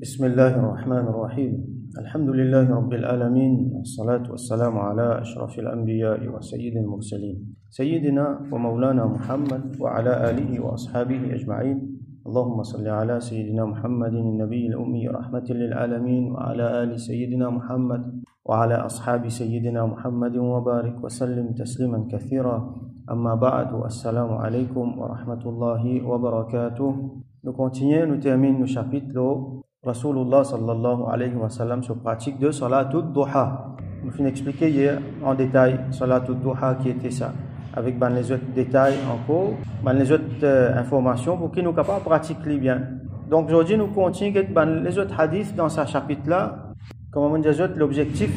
بسم الله الرحمن الرحيم الحمد لله رب العالمين والصلاة والسلام على أشرف الأنبياء وسيد المرسلين سيدنا ومولانا محمد وعلى آله وأصحابه أجمعين اللهم صل على سيدنا محمد النبي الأمي رحمة للعالمين وعلى آل سيدنا محمد وعلى أصحاب سيدنا محمد وبارك وسلم تسليما كثيرا أما بعد السلام عليكم ورحمة الله وبركاته. Nous continuons, nous terminons nos chapitres. Rasulullah sallallahu alayhi wa sallam sur pratique de Salatul Duha. Nous finissons d'expliquer hier en détail Salatul Duha qui était ça, avec les autres détails encore, les autres informations pour qu'ils nous capables de pratiquer bien. Donc aujourd'hui nous continuons avec les autres hadiths dans ce chapitre-là. Comme on dit, l'objectif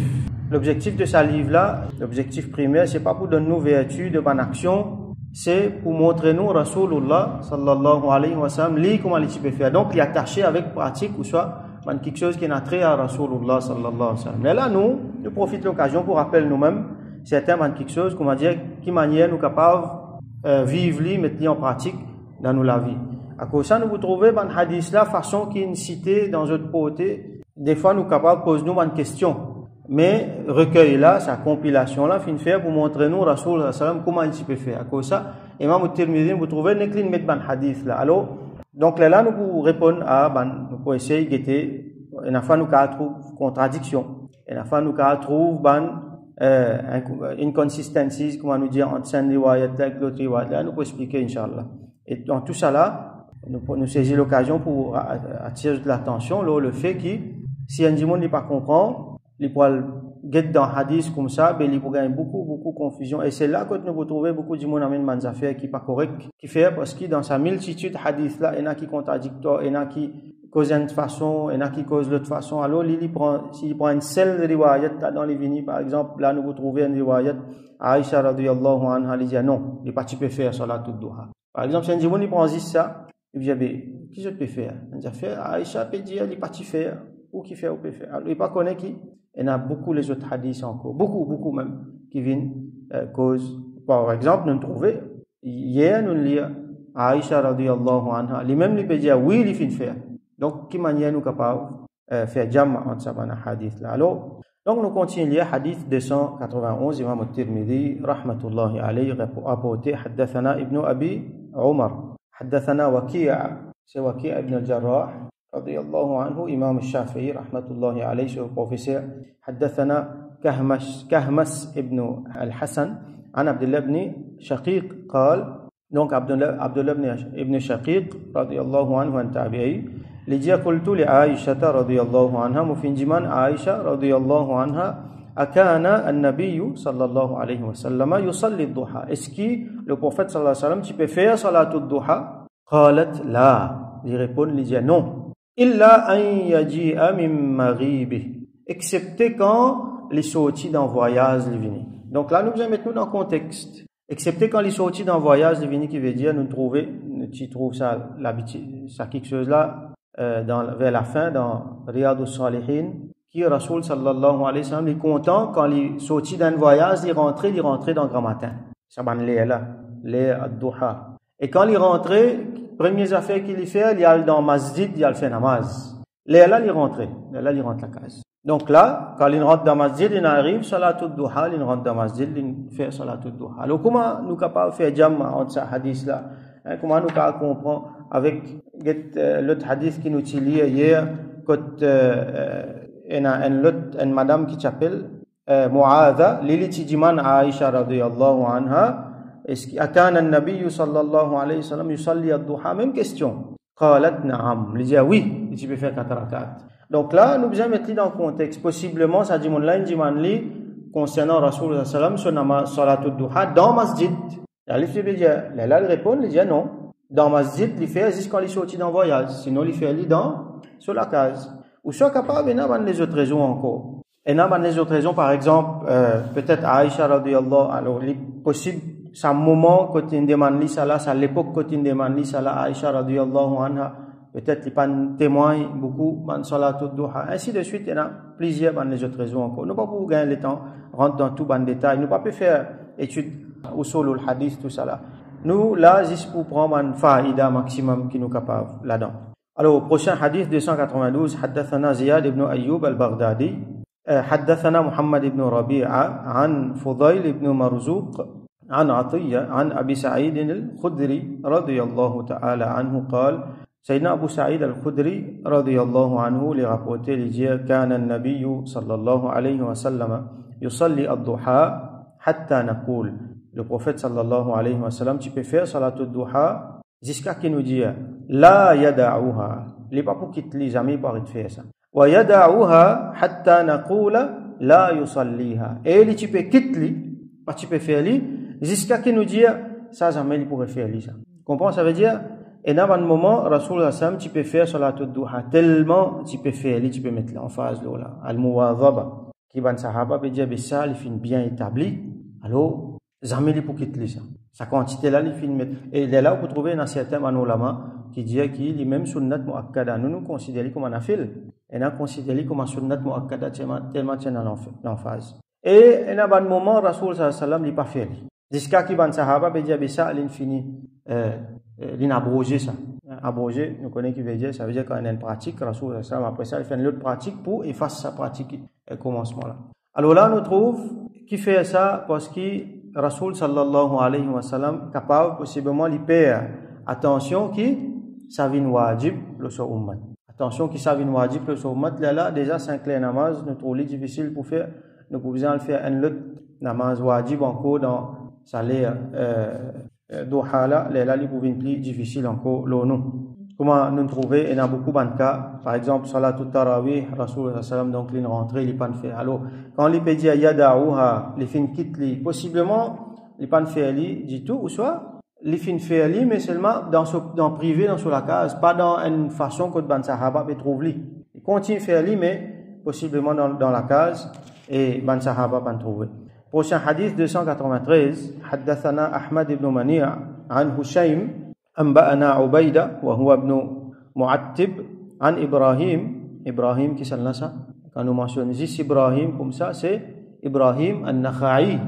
de ce livre-là, l'objectif primaire, c'est pas pour donner nos vertus de bonne action, c'est pour montrer nous Rasulullah sallallahu alayhi wa sallam comment il peut faire. Donc il est attaché avec pratique ou soit quelque chose qui est trait à Rasulullah sallallahu alayhi wa sallam. Mais là nous profitons de l'occasion pour rappeler nous-mêmes certains quelque chose comment dire qui manière nous capables vivre mettre en pratique dans la vie. À cause ça nous vous trouvez dans hadith là façon qui est cité dans notre côté. Des fois nous capables poser nous une question. Mais recueil là, sa compilation là, fin faire pour montrer nous Rasul sallam comment il peut faire. À cause ça, Imam Tirmidhi vous trouvez n'écrit mettre ban hadith là. Alors donc là nous pour répondre à nous pour essayer guetter une fois nous cas trouve contradiction. Une fois nous cas trouve inconsistencies comment nous dire entre une riwayat avec l'autre riwayat là nous pour expliquer inchallah. Et dans tout ça là nous saisir l'occasion pour attirer l'attention là le fait que si un monde n'est pas comprend les poils get dans hadith comme ça ben il peut gagner beaucoup confusion et c'est là que nous retrouvons beaucoup de monde amène des affaires qui pas correct qui fait parce que dans sa multitude hadith là il y en a qui contradictoire il y en a qui cause d'une façon il y en a qui cause l'autre façon alors il prend s'il prend une seule riwayat dans les vignes par exemple là nous retrouvons une riwayat Aisha radhiyallahu anha elle dit non il pas tu peux faire salatul duha par exemple si un monde il prend ça il dit ben qui je peux faire on dit faire Aisha peut dire il pas tu faire ou qui fait ou peut faire alors il pas connaît qui. Il y a beaucoup les autres hadiths encore, beaucoup même, qui viennent cause. Par exemple, nous trouvons, hier nous lisons Aisha radhiyallahu anha, lui-même lui peut dire oui, il fait faire. Donc, qui manière nous capables faire jam entre ces hadiths là. Alors, donc nous continuons lire hadith 291, Imam al-Tirmidhi, rahmatullahi alayhi, rapporté, haddathana ibn Abi Umar, haddathana c'est Waki' ibn al-Jarrah, رضي الله عنه إمام الشافعي رحمة الله عليه sur professeur حدثنا كهمس ابن الحسن عن عبد الله بن شقيق قال donc عبد الله بن شقيق رضي الله عنه عن تابعي لجي قلت لعائشة رضي الله عنها مفنجمان عائشة رضي الله عنها أكان النبي صلى الله عليه وسلم يصلي الضحى est-ce que le prophète صلى الله عليه وسلم tu peux faire صلاة الضحى قالت لا il répond il dit non illa an yaji'a min maghibih excepté quand les sorties d'un voyage les venir. Donc là nous allons mettre nous dans le contexte excepté quand les sorties d'un voyage les venir qui veut dire nous trouve ça l'habitude ça quelque chose là vers la fin dans Riyadus Salihin qui Rasul sallallahu alayhi wa sallam est content quand les sorties d'un voyage il rentrait dans le grand matin ça ban les ad-duha et quand il rentrait premières affaires qu'il fait, il allait dans le masjid, il allait faire namaz. Là, il rentre la case. Donc là, quand il rentre dans le masjid, il arrive, salatul duha, il rentre dans le masjid, il fait salatul duha. Alors, comment nous sommes capables de faire jam entre ces hadiths-là? Comment nous sommes capables de comprendre avec l'autre hadith qui nous dit hier, quand il y a une madame qui s'appelle Mu'adha, Lili Tijiman Aisha radhiyallahu anha, est-ce qu'akana an-nabiy sallallahu alayhi wa sallam yusalli ad-duha même question qalat na'am il dit oui tu peux faire 4 rak'at donc là nous besoin mettre dans le contexte possiblement ça dit mon là dit concernant Rasul sallam sur salatul duha dans masjid là il répond il dit non dans masjid il fait jusqu'à il sorti dans voyage sinon il fait dans sur la case ou soit capable il y a les autres raisons encore et dans les autres raisons par exemple peut-être Aisha radhiyallahu alors il possible ça moment quand il demande li ça là à l'époque quand il demande li ça là Aisha radhiyallahu anha peut-être il pas témoin beaucoup man salatul duha ainsi de suite il y en a plusieurs dans les autres raisons encore nous pas pour gagner le temps rentrer dans tout ban détail nous pas peut faire étude usulul hadith tout ça là nous là juste pour prendre un faïda maximum qui nous capable là-dedans Alors, prochain hadith 292, حدثنا زياد بن أيوب البغدادي حدثنا محمد بن ربيعة عن فضيل بن مرزوق عن عطية عن أبي سعيد الخدري رضي الله تعالى عنه قال سيدنا أبو سعيد الخدري رضي الله عنه لرapporter لديه كان النبي صلى الله عليه وسلم يصلي الضحى حتى نقول le prophète sallallahu alayhi wa sallam tu peux faire salatul duha jusqu'à qu'il nous dise la yada'uha il n'est pas pour qu'il te jamais pour arrêter de faire ça wa yada'uha hatta naqula la yusalliha et il tu peux quitter pas tu peux faire lui jusqu'à qu'il nous dise ça jamais il pourrait faire lui ça comprends ça veut dire et dans un moment Rasul sallam tu peux faire salatul duha tellement tu peux faire lui tu peux mettre en phase là al muwadhaba qui ban sahaba peut dire ça il fin bien établi alors jamais pour quitter ça. Sa quantité là, il finit mettre. Et il est là où vous trouvez dans certains ulama qui disent qu'il est même sunnat muakkada. Nous considérons comme un afil. Et nous considérons comme un sunnat muakkada tellement c'est en phase. Et dans un moment, Rasul sallallahu alayhi wa sallam, il n'a pas fait. Jusqu'à qu'il y ait un sahaba, il dit ça, il finit, il a abrogé ça. Abrogé, nous connaissons qui veut dire, ça veut dire quand il y a une pratique, Rasul sallallahu alayhi wa sallam, après ça, il fait une autre pratique pour effacer sa pratique au commencement là. Alors là, nous trouvons qui fait ça parce que Rasul sallallahu alayhi wa sallam capable possiblement de perdre attention qui ça vient wajib le ummat attention qui ça vient wajib le ummat là déjà 5 clés namaz nous trouvons difficile pour faire nous pouvons faire un autre namaz wajib encore dans ça les duha là ils pouvons plus difficile encore le nous comment nous trouver et dans beaucoup de cas par exemple salatul tarawih Rasul sallam donc il rentrée il pas faire alors quand il peut dire yada'uha les fin quitte li possiblement il pas faire li du tout ou soit les fin faire li mais seulement dans privé dans sur la case pas dans une façon que ban sahaba peut trouver li il continue faire li mais possiblement dans la case et ban sahaba pas trouver prochain hadith 293 حدثنا أحمد بن منيع عن هشيم أنبأنا عبيدة وهو ابن معتب عن إبراهيم qui s'appelle ça quand nous mentionnons ici Ibrahim comme ça c'est Ibrahim an-Nakha'i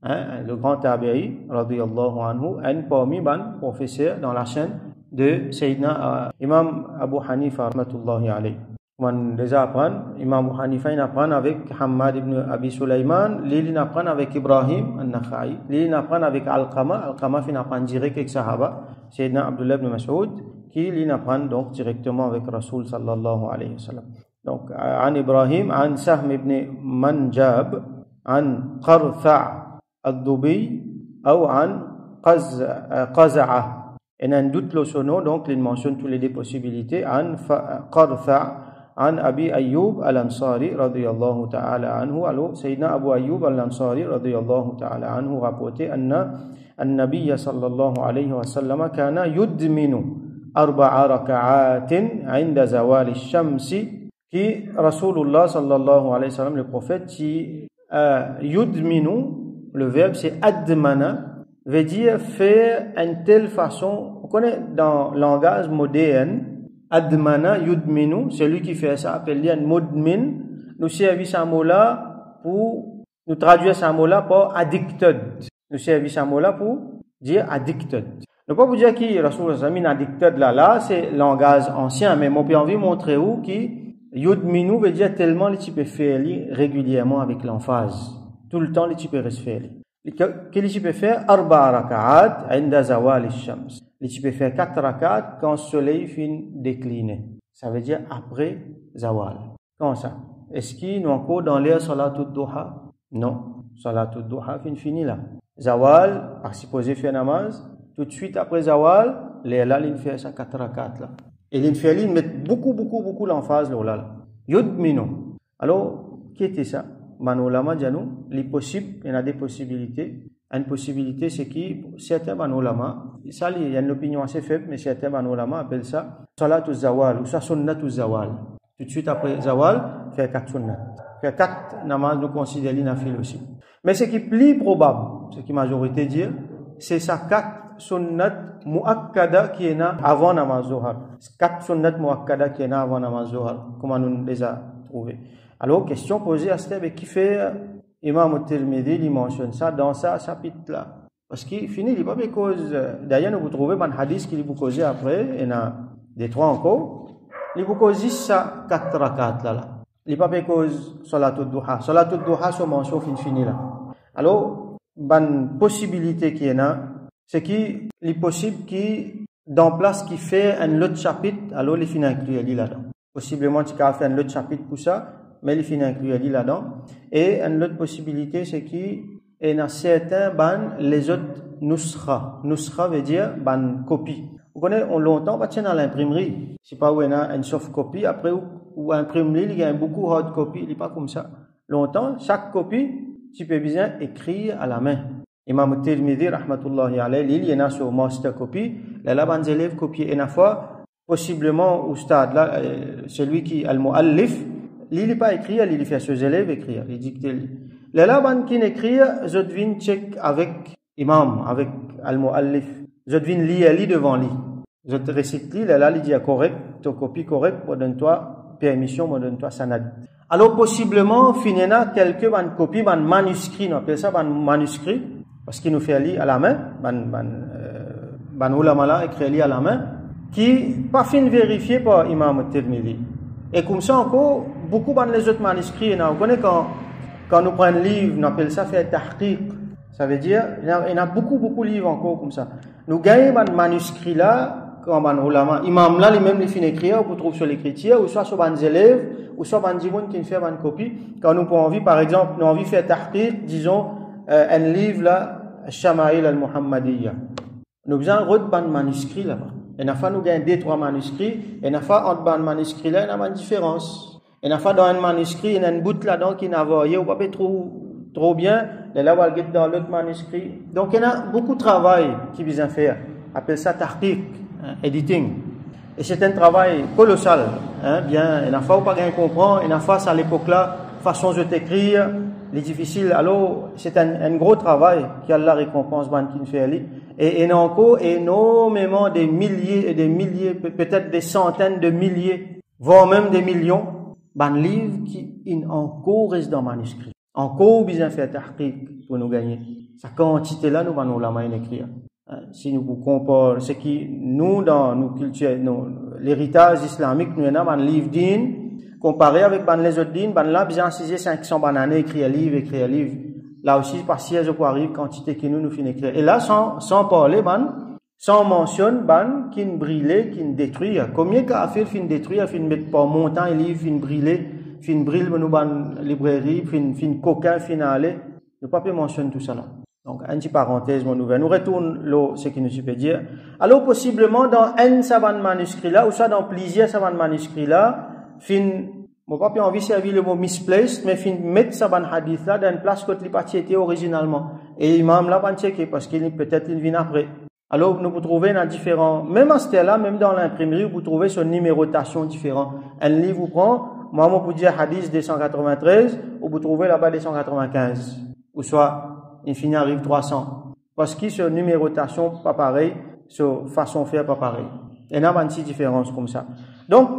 le grand tabi'i radiyallahu anhu un parmi ban professeur dans la chaîne de Sayyidina Imam Abu Hanifa rahmatullahi alayhi on déjà apprend Imam Abu Hanifa il apprend avec Hamad ibn Abi Sulaiman il apprend avec Ibrahim an-Nakha'i il apprend avec Alqama il apprend direct avec Sahaba Sayyidina Abdullah ibn Mas'ud qui il apprend donc directement avec Rasul sallallahu alayhi wa sallam donc an Ibrahim an Sahm ibn Manjab an Qartha' ad-Dubi ou an Qaza'a et un doute le sono donc il mentionne toutes les deux possibilités an Qartha' عن أبي أيوب الأنصاري رضي الله تعالى عنه alors سيدنا أبو أيوب الأنصاري رضي الله تعالى عنه rapporté أن النبي صلى الله عليه وسلم كان يدمن 4 ركعات عند زوال الشمس qui Rasulullah sallallahu alayhi wa sallam le prophète qui yudminu le verbe c'est admana veut dire faire une telle façon on connaît dans le langage moderne admana yudminu celui qui fait ça appelle un mudmin nous servit ce mot là pour nous traduire ce mot là par addicted nous servit ce mot là pour dire addicted ne pas vous dire qui Rasul sallallahu addicted là c'est langage ancien mais moi j'ai envie de montrer où qui yudminu veut dire tellement tu peux faire régulièrement avec l'emphase tout le temps tu peux faire qu'est-ce tu peux faire 4 rak'at عند زوال الشمس tu peux faire 4 rak'at quand le soleil finit décliner ça veut dire après zawal comment ça est-ce qu'il nous encore dans l'air salatul duha non salatul duha fini là zawal par supposé faire namaz tout de suite après zawal l'air là il fait ça 4 rak'at là et il fait il met beaucoup l'emphase là yudminu alors qui était ça manolama dianou les possibles il y a des possibilités une possibilité c'est que certains manolama ça il y a une opinion assez faible mais certains manolama appellent ça salatul zawal ou ça sunnatul zawal tout de suite après zawal faire 4 sunnat faire 4 namaz nous considère l'inafil aussi mais ce qui est plus probable ce qui majorité dit c'est ça 4 sunnat muakkada qui est là avant namaz zuhar 4 sunnat muakkada qui est là avant namaz zuhar comment nous les a trouvé alors question posée à Steve qui fait Imam al-Tirmidhi il mentionne ça dans sa chapitre là parce qu'il finit il pas cause d'ailleurs vous trouvez un hadith qui vous causé après il y en a des 3 encore li bu cause ça 4 rakat là. Li pas cause salatul duha. Salatul duha so mention fini là. Alors, ban possibilité qui est là, c'est qu'il est possible qui dans place qui fait un autre chapitre, alors il finit inclure là-dedans. Possiblement tu peux faire un autre chapitre pour ça, mais il finit inclure là-dedans. Et une autre possibilité c'est qu'il y a certains ban les autres nuskha. Nuskha veut dire ban copie. Vous connaissez, on longtemps, on va tenir dans l'imprimerie. Je sais pas où il y a une soft copie, après ou imprimerie, il y a beaucoup hard copy, il n'est pas comme ça. Longtemps, chaque copie, tu peux bien écrire à la main. Imam Tirmidhi, rahmatullahi alayhi, il y en a sur master copy, là, les élèves copient une fois, possiblement, au stade là, celui qui a le muallif, il n'est pas écrit, il fait ses élèves écrire, il dicte. Là, qui écrit, je devine check avec imam, avec al-muallif. Je devine lire devant lui. Je te récite là, il dit correct, tu copie correct, moi donne-toi permission, moi donne-toi sanad. Alors, possiblement, finina quelques copies, manuscrits, on appelle ça manuscrit, parce qu'il nous fait lire à la main, ulama là, écrit lire à la main, qui pas fin vérifié par Imam Tirmidhi. Et comme ça encore, beaucoup les autres manuscrits, on connaît quand nous prenons un livre, on appelle ça faire tahqiq. Ça veut dire, il y a beaucoup de livres encore comme ça. Nous gagnons un manuscrit là, quand on ulama, imam là, lui-même, les fin écrire, on trouve sur l'écriture, ou soit sur les élèves, ou soit les gens qui font une copie. Quand nous avons envie, par exemple, nous avons envie de faire tahqiq, disons, un livre là, Shama'il al-Muhammadiyya. Nous avons besoin de manuscrit là-bas. Et une fois, nous gagnons 2-3 manuscrits, et une fois, entre les manuscrits là, il y a une différence. Et une fois, dans un manuscrit, il y a une bout là-dedans qui n'a pas, ou pas trop bien, et là, on va dans l'autre manuscrit. Donc, il y a beaucoup de travail qui vient faire. On appelle ça tahqiq, editing. Et c'est un travail colossal. Bien, il y a fois, on pas bien comprendre, il y a fois, à l'époque là, façon de t'écrire, les difficiles. Alors, c'est un gros travail qui a la récompense, qui fait. Et il y a encore énormément des milliers et des milliers, peut-être des centaines de milliers, voire même des millions, de livres qui encore restent dans le manuscrit. Encore bien faire tahqiq pour nous gagner. Cette quantité-là, nous allons la main écrire. Si nous comparons ce qui, nous, dans nos cultures, l'héritage islamique, nous avons un livre din, comparé avec les autres din, là, bien incisé 500 bananes, écrire un livre. Là aussi, par siège, je arrive, quantité qui nous finit écrire. Et là, sans parler, sans mentionner, qui ne brûle, qui ne détruit. Combien qu'à faire, fin détruire, fin mettre par montant, et livre, fin brûler, fin brûle, nous, librairie, fin coquin, fin aller. Ne pas mentionner tout ça là. Donc, une petite parenthèse, mon nouvelle. Nous retournons ce qui nous peut dire. Alors, possiblement, dans un savant manuscrit là, ou soit dans plusieurs savants manuscrits là, mon pas envie de servir le mot misplaced, mais mettre savant hadith là dans une place que les parties étaient originalement. Et l'imam là, pas checker, parce qu'il peut-être il vient après. Alors, nous pouvons trouver dans différents, même à ce là, même dans l'imprimerie, vous pouvez trouver son numérotation différente. Un livre vous prend, moi, vous dire hadith 293, ou vous trouvez là-bas 295. Ou soit, il finit arrive 300. Parce que ce numérotation pas pareil, ce façon de faire pas pareil. Il y a une petite différence comme ça. Donc,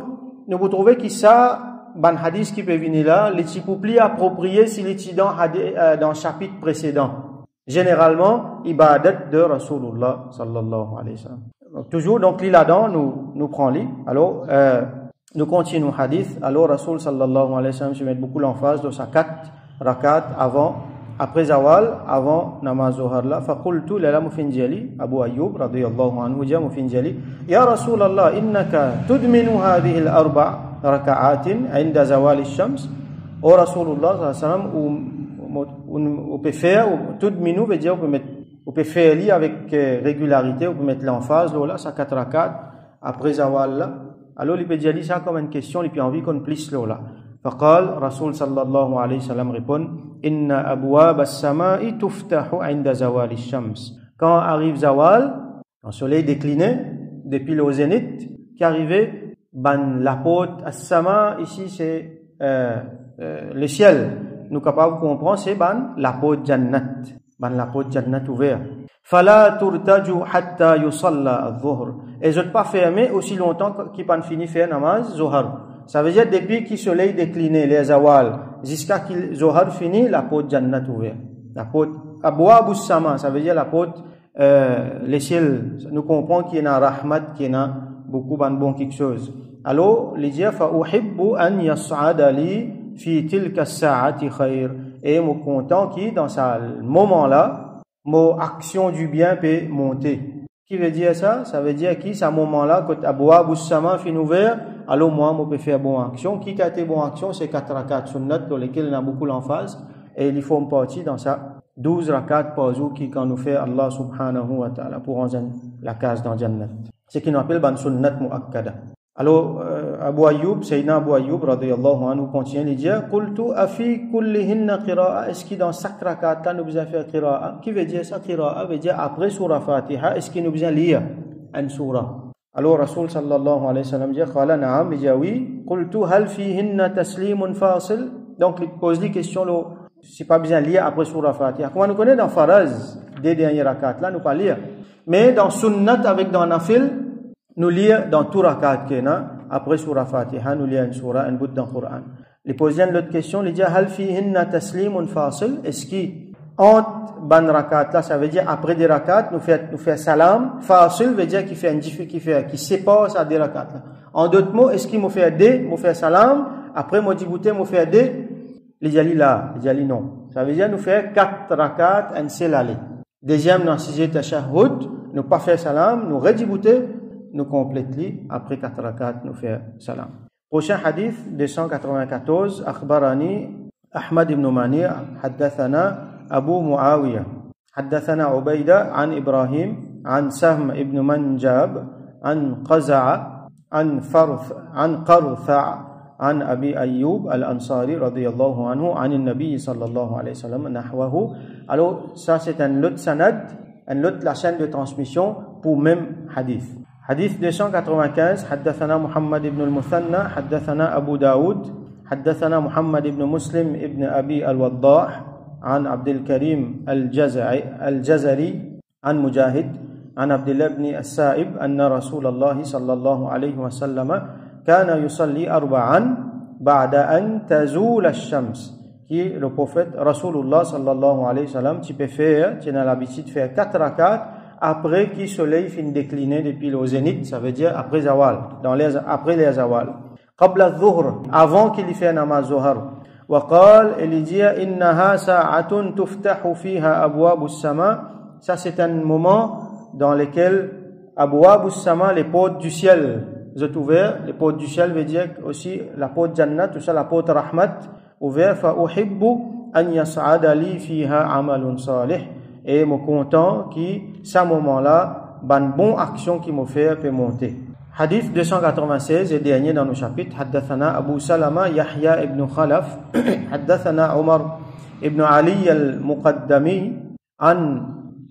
nous vous trouvez que ça, ban hadith qui peut venir là, les petits plus appropriés si les petits dans le chapitre précédent. Généralement, ibadat de Rasulullah sallallahu alayhi wa sallam. Donc, toujours, donc, là-dedans, nous prenons li. Alors, nous continuons hadith. Alors, Rasul sallallahu alayhi wa sallam, je mets beaucoup l'emphase dans sa 4 rakat après zawal, avant namaz zuhar là, faqultu lala mufinjali, Abu Ayyub radiyallahu anhu, ja mufinjali, ya Rasulallah, innaka tudminu hadhihi al-arba' raka'atin 'inda zawal ash-shams. O Rasulullah sallallahu alayhi wa sallam, on peut faire, tudminu veut dire on peut faire li avec régularité, on peut mettre l'emphase là, ça 4 rakat après zawal là. Alors il peut dire ça comme une question, il peut envie qu'on plisse là. فقال رسول صلى الله عليه وسلم répond إن أبواب السماء تفتح عند زوال الشمس. Quand arrive zawal, quand le soleil décliné depuis le zénith, qui arrivait la porte as-sama, ici c'est le ciel. Nous capables de comprendre c'est la porte jannat, la porte jannat ouverte. فلا ترتج حتى يصلى الظهر. Et je ne pas fermer aussi longtemps qu'il pas fini faire namaz zuhar. Ça veut dire depuis que le soleil décliné, les awal, jusqu'à que le Zohar finit, la porte Jannat ouverte. La porte Abwab Sama, ça veut dire la porte, les ciels. Nous comprenons qu'il y a un rahmat, qu'il y a beaucoup de bon quelque chose. Alors, il dit, فَأُحِبُّ أَنْ يَصْعَدَ لِي فِي تِلْكَ السَّاعَةِ خَيْرٍ. Et je suis content qui, dans ce moment-là, mon action du bien peut monter. Qui veut dire ça? Ça veut dire qui, ce moment-là, quand Abouab ou Sama fin ouvert, alors moi, je peux faire bonne action. Qui a été bonne action? C'est 4 rakats sunnat, dans lesquels on a beaucoup l'emphase. Et il faut une partie dans ça. 12 rakats par jour qui, quand nous fait Allah subhanahu wa ta'ala, pour rendre la case dans Jannat. C'est ce qu'on appelle ban sunnat mu'akkada. Alors, Abu Ayyub, Sayyidina Abu Ayyub, radiyallahu anhu, continue, il dit, Qultu afi kullihinna qira'a, est-ce qu'il dans chaque rakat là, nous besoin faire qira'a? Qui veut dire ça, qira'a? Veut dire après surah Fatiha, est-ce qu'il nous besoin lire une surah? Alors, Rasul sallallahu alayhi wa sallam dit, Qala na'am, il dit oui, Qultu hal fihinna taslimun fasil? Donc, il pose les questions, c'est pas besoin de lire après surah Fatiha. Comment nous connaissons dans Faraz, des derniers rakats là, nous pas lire. Mais dans sunnat avec dans nafil, nous lire dans tout rakat après surah Fatiha, nous lire une surah, un bout dans le Coran. Les poser l'autre question, il dit hal fihinna taslimun fasil? Est-ce qu'il entre ban rakat là, ça veut dire après des rakats, nous fait salam. Fasil veut dire qui fait qui sépare ça des rakats là. En d'autres mots, est-ce qu'il me fait des, me fait salam, après me dit goûter, me fait des, il dit là, il dit non. Ça veut dire nous faire 4 rakats un seul aller. Deuxième dans 6e tashahhud, nous pas faire salam, nous redibouter, nous compléter après 4 rakats, nous faire salam. Prochain hadith 294, akhbarani Ahmad ibn Mani' haddathana Abu Muawiyah haddathana Ubayda an Ibrahim an Sahm ibn Manjab an Qaza'a an Qartha عن أبي أيوب الأنصاري رضي الله عنه عن النبي صلى الله عليه وسلم نحوه. Alors ça c'est un autre sanad, un autre la chaîne de transmission pour même hadith. Hadith 295 حدثنا محمد بن المثنى حدثنا أبو داود حدثنا محمد بن مسلم ابن أبي الوضاح عن عبد الكريم الجزري عن مجاهد عن عبد الله بن السائب أن رسول الله صلى الله عليه وسلم كان يصلي أربعا بعد أن تزول الشمس. Qui le prophète Rasulullah sallallahu alayhi wa sallam, tu peux faire, tu as l'habitude de faire 4 rakats après que le soleil finit décliner depuis le zénith, ça veut dire après zawal, après les zawal. قبل الظهر, avant qu'il fait namaz zuhar. وقال, il dit, إنها ساعة تفتح فيها أبواب السماء. Ça c'est un moment dans lequel أبواب السماء, les portes du ciel, sont ouvertes. Les portes du ciel veut dire aussi la porte Jannat, tout ça, la porte Rahmat, ouverte. فأحب أن يصعد لي فيها عمل صالح. Et me content qui, ce moment-là, ban bonne action qui me fait peut monter. Hadith 296 et dernier dans nos chapitres. حدثنا أبو سلمة يحيى ابن خلف حدثنا عمر ابن علي المقدمي عن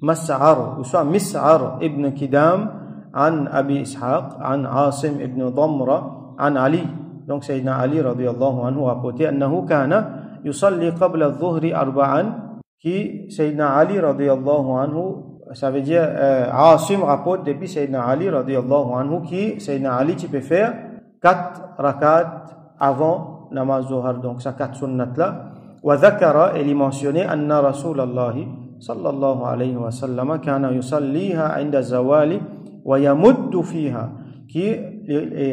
مسعر ابن كدام عن أبي إسحاق عن عاصم ابن ضمرة عن علي. Donc Sayyidina Ali radiyallahu anhu rapporté أنه كان يصلي قبل الظهر أربعا. Qui Sayyidina Ali radiyallahu anhu, ça veut dire Asim rapporte depuis Sayyidina Ali radiyallahu anhu qui Sayyidina Ali tu peux faire 4 rakats avant namaz zuhar, donc ça 4 sunnat là. Wa dhakara, il mentionné anna Rasulallah sallallahu alayhi wa sallam kana yusalliha inda zawali wa yamuddu fiha. Qui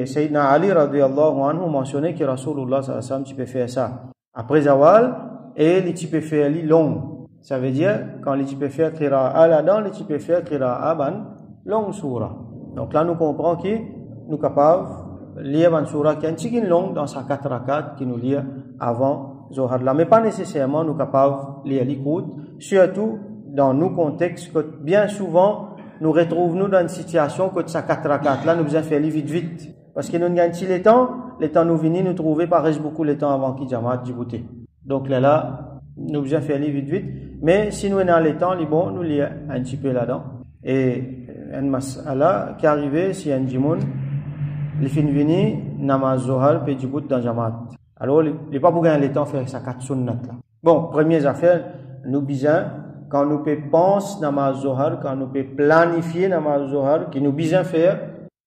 Sayyidina Ali radiyallahu anhu mentionné que Rasulullah sallallahu alayhi wa sallam tu peux faire ça après zawal et tu peux faire li long. Ça veut dire, quand les tu peux faire qira'a là-dedans, les tu peux faire qira'a ban long surah. Donc là, nous comprenons que nous sommes capables de lire ban surah qui est un petit peu long dans sa 4 rakats qui nous lit avant Zohar là. Mais pas nécessairement nous sommes capables de lire l'écoute, surtout dans nos contextes que bien souvent, nous retrouvons dans une situation que sa 4 rakats là, nous devons faire vite. Parce que nous gagnons les temps nous venons nous trouver par beaucoup le temps avant qu'il Jamaat Djibouti. Donc là, nous devons faire vite. Mais si nous avons le temps, bon, nous lisons un petit peu là-dedans. Et un mas'ala qui est arrivé, si un djimoun, il finit venir, namaz zohar, puis du bout dans Jamaat. Alors, il n'est pas pour gagner le temps de faire sa 4 sunnat là. Bon, première affaire, nous besoin, quand nous pouvons penser namaz zohar, quand nous pouvons planifier namaz zohar, qui nous besoin faire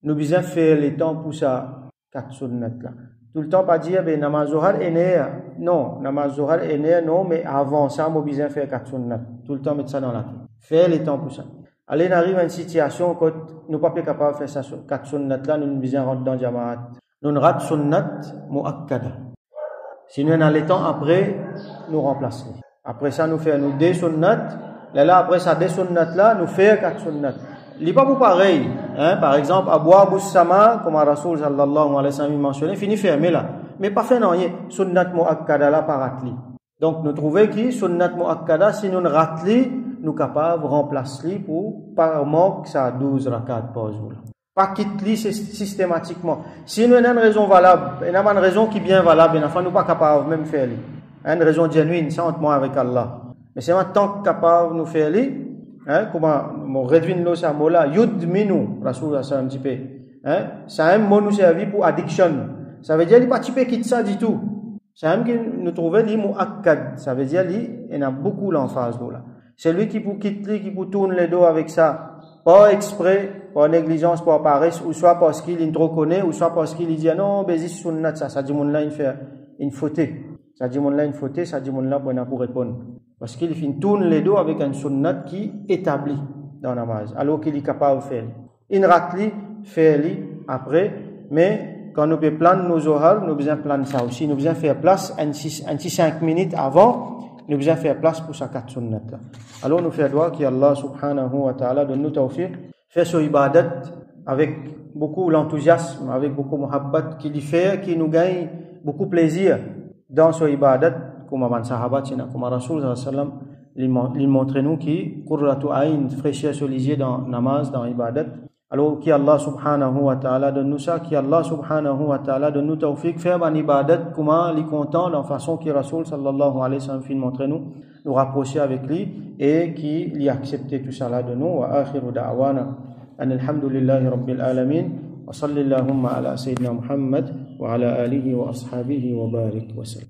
le temps pour ça 4 sunnat là. Tout le temps pas dire ben namaz zuhar est né, non, namaz zuhar est né, non, mais avant ça nous besoin faire 4 sunnat. Tout le temps mettre ça dans la tête. Faire les temps pour ça. Allez, on arrive à une situation où nous pas capable de faire ça 4 sunnat là, nous besoin rentrer dans Jamaat. nous rate sunnat muakkada. Si nous dans les temps après, nous remplaçons. Après ça, nous faisons des sunnat. Là, après ça, des sunnat là, nous faisons 4 sunnat. Il n'est pas pour pareil. Hein? Par exemple, Abu Abu Sama, comme Rasul sallallahu alayhi wa sallam mentionné, fini fermé là. Mais pas fait rien. Sunnat muakkada là, par ratli. Donc, nous trouvons que sunnat muakkada, si nous ratli, nous capables de remplacer pour, par manque, ça a 12 rakat par jour. Pas quitte-li systématiquement. Si nous avons une raison valable, une raison qui est bien valable, nous ne sommes pas capables de même faire. Une raison genuine, c'est entre moi avec Allah. Mais c'est maintenant capable de nous faire. Hein, comment on réduit le mot là, yudminu, Rasul sallam un petit peu. Hein, c'est un mot nous servi pour addiction. Ça veut dire qu'il pas typé quitte ça du tout. C'est un qui nous trouvait li muakkad. Ça veut dire il y a beaucoup l'emphase là. C'est lui qui pour quitter, qui pour tourner les dos avec ça, pas exprès, pas négligence, pas paresse, ou soit parce qu'il est trop connaît, ou soit parce qu'il dit non, mais c'est sunnat ça dit mon là il fait une faute. Ça dit mon là une faute, ça dit mon là pour répondre. Parce qu'il fait tourne les dos avec un sunnat qui établi dans la namaz, alors qu'il est capable de faire. Il ratli, fait après, mais quand nous pouvons planer nos orales, nous besoin planer ça aussi, nous besoin faire place un 5 minutes avant, nous besoin faire place pour sa 4 sunnat là. Alors nous faisons droit qu'Allah subhanahu wa ta'ala donne nous tawfiq, fait ce ibadat avec beaucoup l'enthousiasme, avec beaucoup muhabbat, qui nous gagne beaucoup plaisir dans ce ibadat. Comme avant sahabat, comme Rasul sallam, il montre nous qui qurratu ayn, fraîcheur sur les yeux dans namaz, dans ibadat. Alors qui Allah subhanahu wa ta'ala donne nous ça, qui Allah subhanahu wa ta'ala donne nous tawfiq faire un ibadat comment les content dans façon qui Rasul sallallahu alayhi wa sallam fin montre nous rapprocher avec lui et qui lui accepter tout ça là de nous. Wa akhiru da'wana alhamdulillahi rabbil alamin wa sallallahu ala sayyidina Muhammad wa ala alihi wa ashabihi wa barik wa sallam.